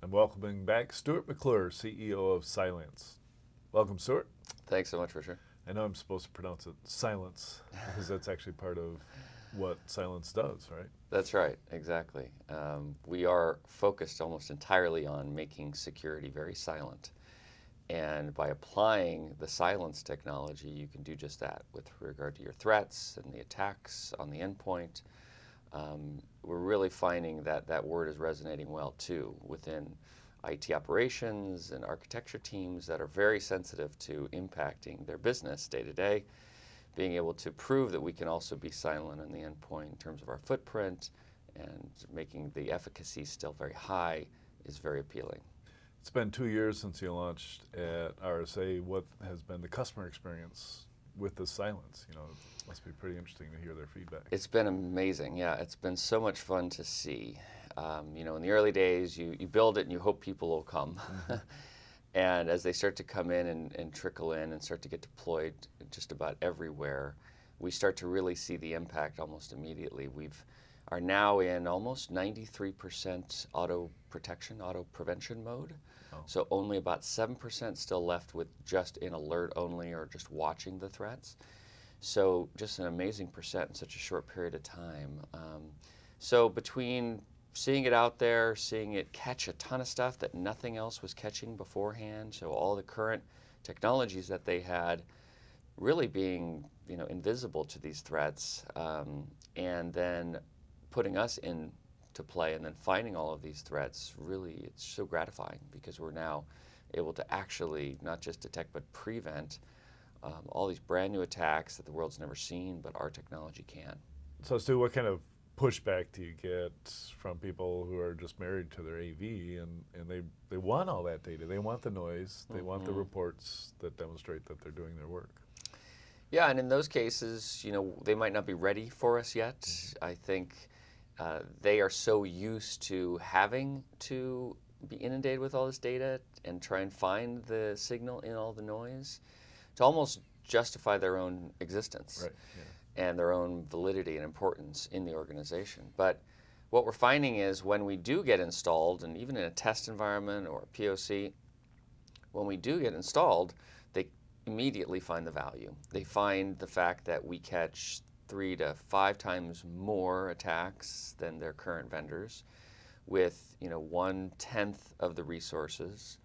I'm welcoming back Stuart McClure, CEO of Cylance. Welcome, Stuart. Thanks so much, Richard. I know I'm supposed to pronounce it Cylance because that's actually part of what Cylance does, right? That's right, exactly. We are focused almost entirely on making security very silent. And by applying the Cylance technology, you can do just that with regard to your threats and the attacks on the endpoint. We're really finding that that word is resonating well too within IT operations and architecture teams that are very sensitive to impacting their business day to day. Being able to prove that we can also be silent on the endpoint in terms of our footprint and making the efficacy still very high is very appealing. It's been 2 years since you launched at RSA. What has been the customer experience with the Cylance? You know, it must be pretty interesting to hear their feedback. It's been amazing, yeah. It's been so much fun to see. In the early days, you build it and you hope people will come. And as they start to come in and trickle in and start to get deployed just about everywhere, we start to really see the impact almost immediately. Are now in almost 93% auto protection, auto prevention mode. Oh. So only about 7% still left with just in alert only or just watching the threats. So just an amazing percent in such a short period of time. So between seeing it out there, seeing it catch a ton of stuff that nothing else was catching beforehand, so all the current technologies that they had really being invisible to these threats, and then putting us into play and then finding all of these threats, really it's so gratifying because we're now able to actually not just detect but prevent all these brand new attacks that the world's never seen, but our technology can. So, Stu, what kind of pushback do you get from people who are just married to their AV and they want all that data? They want the noise, they want the reports that demonstrate that they're doing their work. Yeah, and in those cases, they might not be ready for us yet. I think they are so used to having to be inundated with all this data and try and find the signal in all the noise to almost justify their own existence. Right. Yeah. And their own validity and importance in the organization. But what we're finding is when we do get installed, and even in a test environment or a POC, when we do get installed, they immediately find the value. They find the fact that we catch 3 to 5 times more attacks than their current vendors with 1/10 of the resources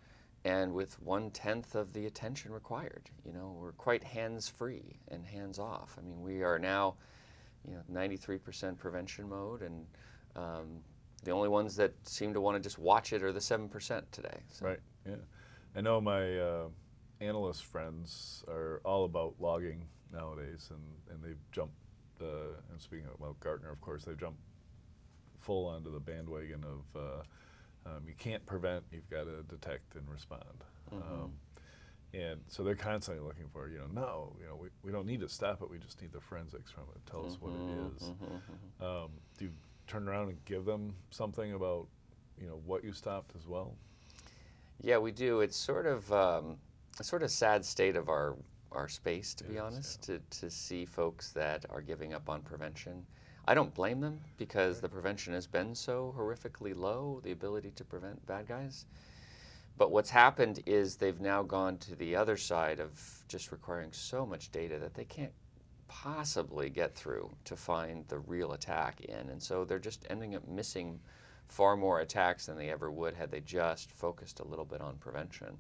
and with 1/10 of the attention required. We're quite hands-free and hands-off. I mean, we are now 93% prevention mode, and the only ones that seem to want to just watch it are the 7% today. So. Right, yeah. I know my analyst friends are all about logging nowadays, and they've jumped, and speaking about Gartner, of course, they've jumped full onto the bandwagon of you can't prevent, you've got to detect and respond. And so they're constantly looking for, we don't need to stop it, we just need the forensics from it. Tell us what it is. Do you turn around and give them something about, what you stopped as well? Yeah, we do. It's sort of a sad state of our space, to be honest, yeah. to see folks that are giving up on prevention. I don't blame them because the prevention has been so horrifically low, the ability to prevent bad guys. But what's happened is they've now gone to the other side of just requiring so much data that they can't possibly get through to find the real attack in. And so they're just ending up missing far more attacks than they ever would had they just focused a little bit on prevention.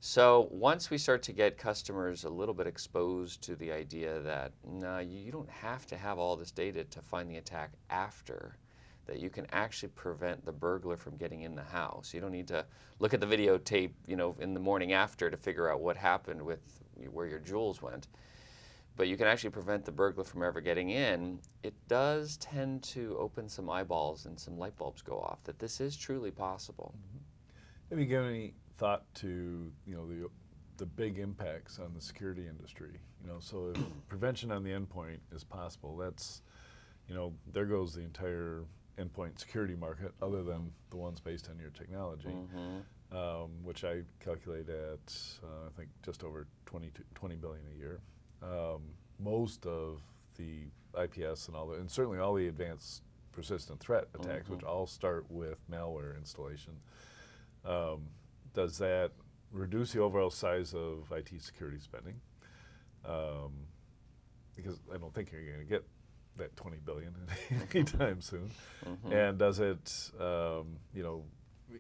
So once we start to get customers a little bit exposed to the idea that, no, you don't have to have all this data to find the attack after, that you can actually prevent the burglar from getting in the house. You don't need to look at the videotape, in the morning after to figure out what happened with where your jewels went. But you can actually prevent the burglar from ever getting in. It does tend to open some eyeballs and some light bulbs go off that this is truly possible. Have you given any thought to the big impacts on the security industry? So if prevention on the endpoint is possible, that's there goes the entire endpoint security market, other than the ones based on your technology, which I calculate at I think just over 20 billion a year. Most of the IPS and certainly all the advanced persistent threat attacks, which all start with malware installation. Does that reduce the overall size of IT security spending? Because I don't think you're going to get that $20 billion anytime soon. And does it,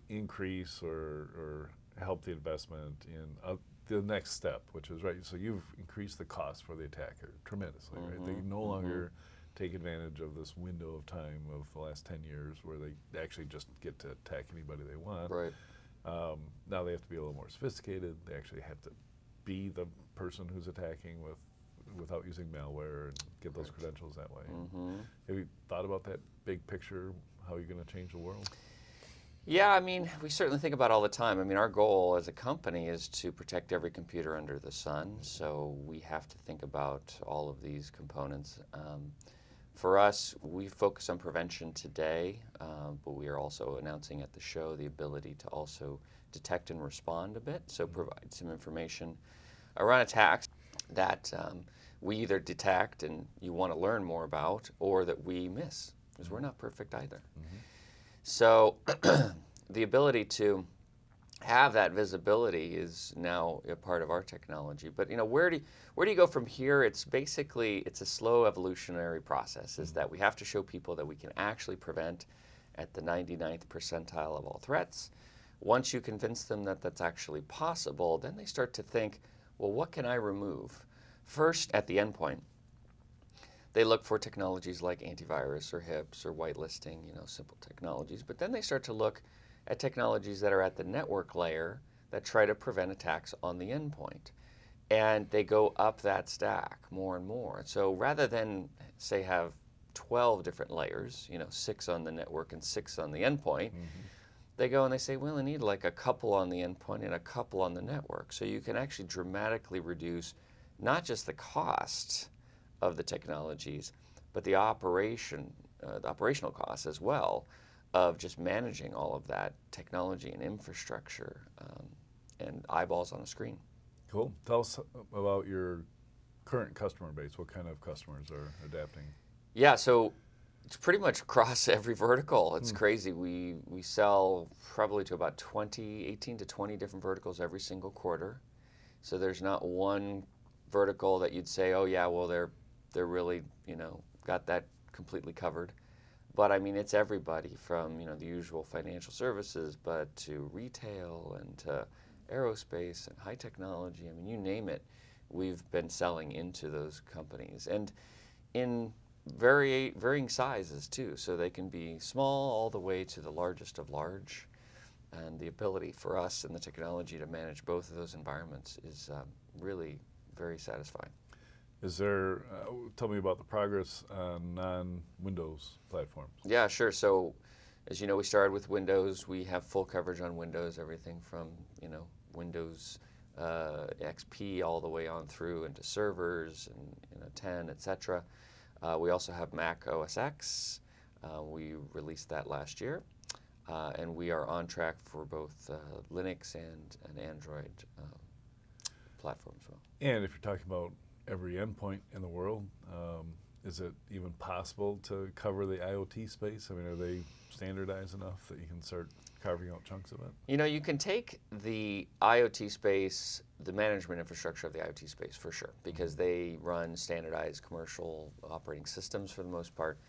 increase or help the investment in the next step, which is right? So you've increased the cost for the attacker tremendously, right? They no longer take advantage of this window of time of the last 10 years where they actually just get to attack anybody they want. Right. Now they have to be a little more sophisticated. They actually have to be the person who's attacking without using malware and get those credentials that way. Have you thought about that big picture, how you're going to change the world? Yeah, I mean, we certainly think about it all the time. I mean, our goal as a company is to protect every computer under the sun, so we have to think about all of these components. For us, we focus on prevention today, but we are also announcing at the show the ability to also detect and respond a bit, so provide some information around attacks that we either detect and you want to learn more about, or that we miss, because we're not perfect either. So the ability to have that visibility is now a part of our technology. But where do you go from here? It's basically a slow evolutionary process. Is that we have to show people that we can actually prevent at the 99th percentile of all threats. Once you convince them that that's actually possible, then they start to think, well, what can I remove? First, at the endpoint, they look for technologies like antivirus or HIPS or whitelisting, simple technologies. But then they start to look at technologies that are at the network layer that try to prevent attacks on the endpoint. And they go up that stack more and more. So rather than, say, have 12 different layers, 6 on the network and 6 on the endpoint, they go and they say, well, I need like a couple on the endpoint and a couple on the network. So you can actually dramatically reduce not just the cost of the technologies, but the operational costs as well of just managing all of that technology and infrastructure and eyeballs on a screen. Cool. Tell us about your current customer base. What kind of customers are adapting? Yeah, so it's pretty much across every vertical. It's crazy. We sell probably to about 18 to 20 different verticals every single quarter. So there's not one vertical that you'd say, oh yeah, well they're really, got that completely covered. But I mean, it's everybody from, the usual financial services, but to retail and to aerospace and high technology. I mean, you name it, we've been selling into those companies. And in varying sizes too. So they can be small all the way to the largest of large. And the ability for us and the technology to manage both of those environments is really very satisfying. Is there, tell me about the progress on non-Windows platforms. Yeah, sure. So as you know, we started with Windows. We have full coverage on Windows, everything from, Windows XP all the way on through into servers and 10, etc. We also have Mac OS X. We released that last year. And we are on track for both Linux and an Android platform as well. And if you're talking about every endpoint in the world, is it even possible to cover the IoT space? I mean, are they standardized enough that you can start carving out chunks of it? You can take the IoT space, the management infrastructure of the IoT space for sure, because they run standardized commercial operating systems for the most part,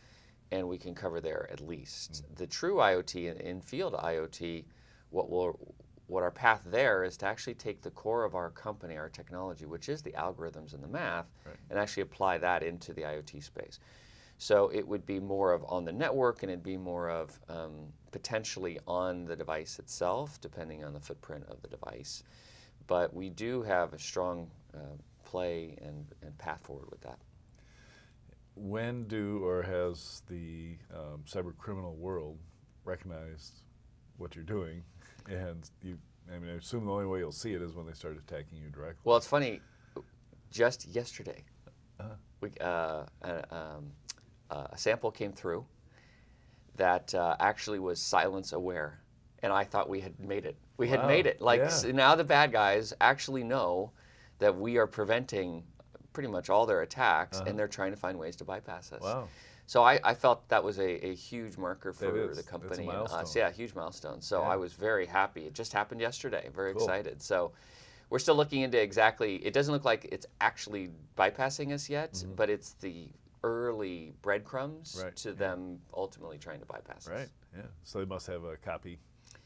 and we can cover there at least. The true IoT, in-field IoT, what our path there is to actually take the core of our company, our technology, which is the algorithms and the math, and actually apply that into the IoT space. So it would be more of on the network, and it'd be more of potentially on the device itself, depending on the footprint of the device. But we do have a strong play and path forward with that. When has the cyber criminal world recognized what you're doing? And I assume the only way you'll see it is when they start attacking you directly. Well, it's funny. Just yesterday, a sample came through that actually was Cylance aware, and I thought we had made it. We had made it. Now the bad guys actually know that we are preventing pretty much all their attacks, and they're trying to find ways to bypass us. Wow. So I felt that was a huge marker That for is. the It's a company and us. milestone. Yeah, huge milestone. So Yeah. I was very happy. It just happened yesterday. Very Cool. excited. So we're still looking into exactly. It doesn't look like it's actually bypassing us yet, but it's the early breadcrumbs Right. to Yeah. them ultimately trying to bypass Right. us. Yeah. So they must have a copy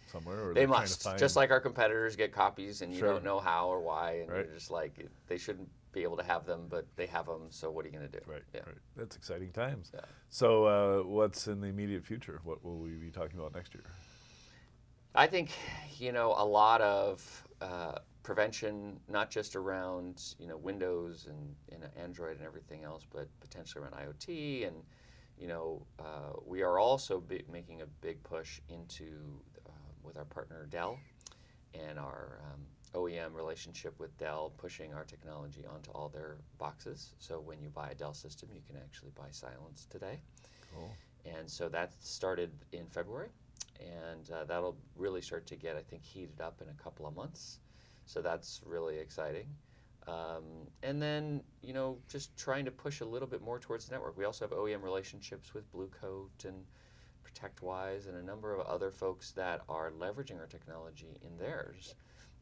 somewhere, or They they're trying to must, find. just like our competitors get copies, and you Sure. don't know how or why, and Right. you're just like, they shouldn't be able to have them, but they have them. So what are you going to do? Right. Yeah. Right. That's exciting times. Yeah. So what's in the immediate future? What will we be talking about next year? I think, a lot of prevention, not just around, Windows and Android and everything else, but potentially around IoT. And, we are also making a big push into, with our partner Dell and our OEM relationship with Dell, pushing our technology onto all their boxes. So when you buy a Dell system, you can actually buy Cylance today. Cool. And so that started in February, and that'll really start to get, I think, heated up in a couple of months. So that's really exciting. And then, just trying to push a little bit more towards the network. We also have OEM relationships with Blue Coat and ProtectWise and a number of other folks that are leveraging our technology in theirs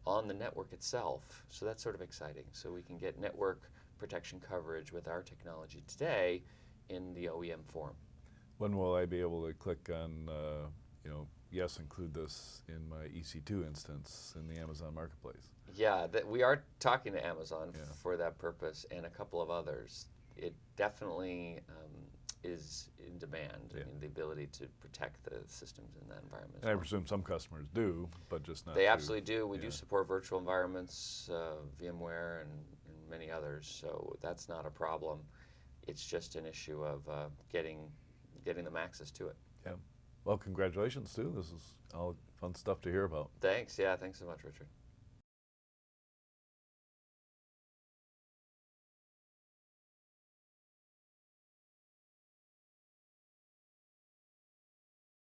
on the network itself. So that's sort of exciting. So we can get network protection coverage with our technology today in the OEM form. When will I be able to click on, yes, include this in my EC2 instance in the Amazon Marketplace? Yeah, we are talking to Amazon Yeah. for that purpose and a couple of others. It definitely is in demand. Yeah. I mean, the ability to protect the systems in that environment. And I presume some customers do, but just not. They absolutely do. We yeah. do support virtual environments, VMware, and many others. So that's not a problem. It's just an issue of getting them access to it. Yeah. Well, congratulations, too. This is all fun stuff to hear about. Thanks. Yeah, thanks so much, Richard.